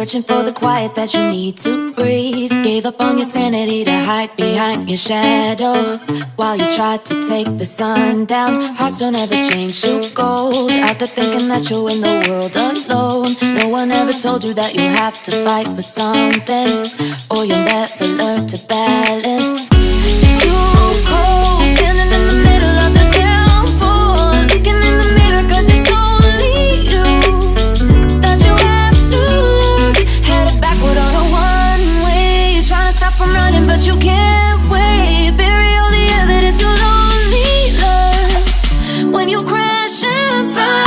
searching for the quiet that you need to breathe. Gave up on your sanity to hide behind your shadow, while you tried to take the sun down. Hearts don't ever change to gold, out there thinking that you're in the world alone. No one ever told you that you have to fight for something, or you'll never learn to balance. It's too cold, standing in the middle of the downpour, looking in the mirror 'cause it's only you that you have to lose. Headed backward on a one-way, you're trying to stop from running but you can't wait. Bury all the evidence you'll only learn when you crash and burn.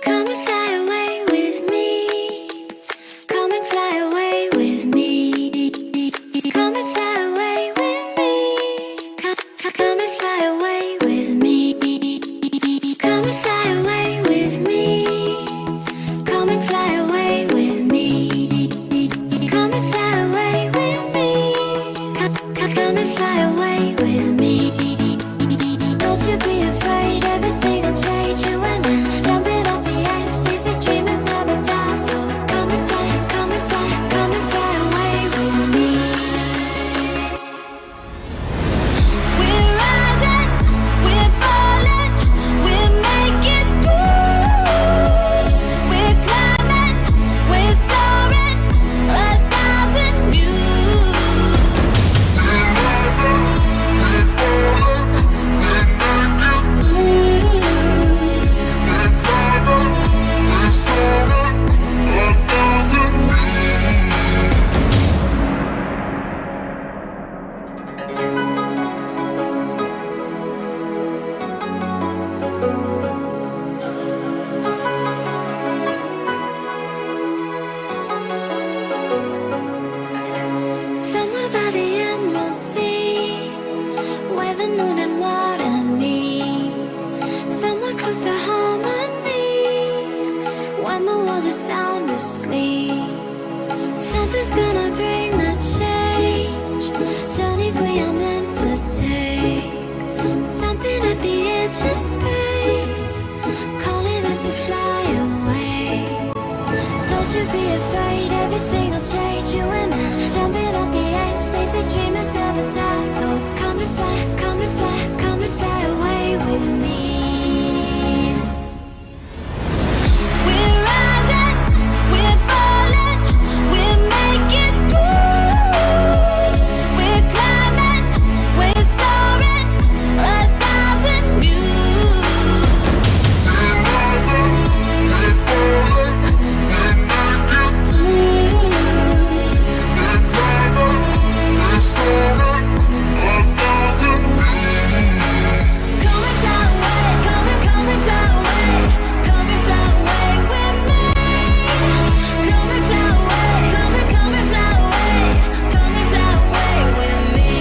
Come and fly away with me. Come and fly away with me. Come and fly away with me. Come and fly away with me. Come and fly away with me. Come and fly away with me. Come and fly away with me. Come and fly away with me. Don't you be afraid, everything will change. You and I, jumping off the edge. They say dreamers never die. So come and fly, come and fly, come and fly away with me. We're rising, we're falling, we're making through. We're climbing, we're soaring, 1,000 views. We're rising, we're falling, we're making through. We're climbing, we're soaring, 1,000 views. Somewhere by the emerald sea, where the moon and water meet. Somewhere close to harmony, when the world is sound asleep. Something's gonna bring the change, journeys we are meant to take. Something at the edge of space, calling us to fly away. Don't you be afraid, everything will change. You and I, jumping off the edge. They say dreamers never die. So come and fly, come and fly, come and fly away with me. We're rising, we're falling, we're making through. We're climbing, we're soaring, 1,000 views. We're rising, we're falling, we're making through. We're climbing, we're soaring, 1,000 views. Come and fly away, come and fly away, come and fly away with me. Come and fly away, come and fly away, come and fly away with me.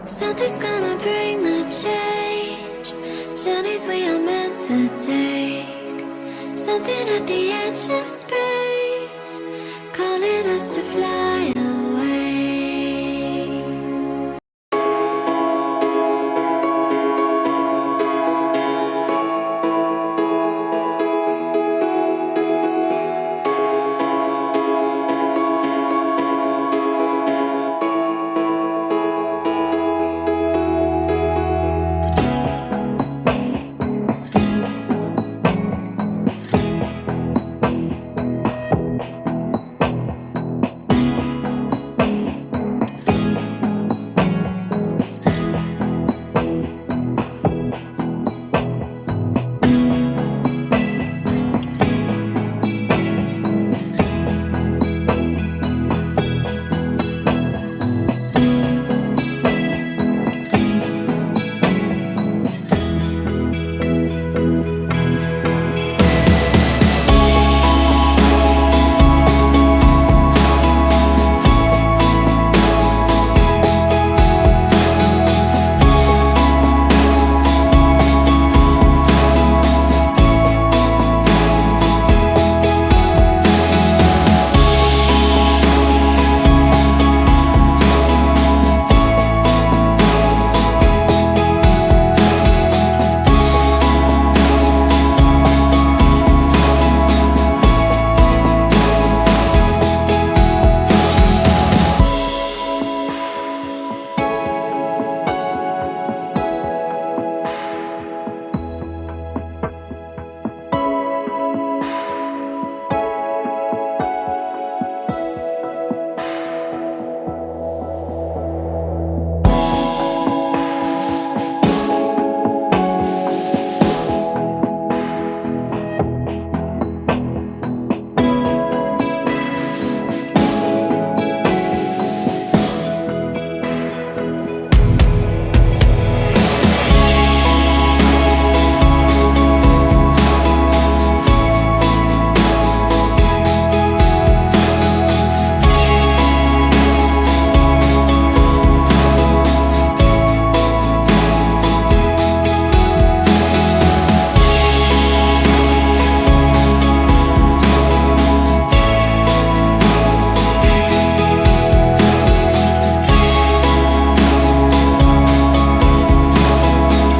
Something's gonna bring the change, journeys we are meant to take. Something at the edge of space.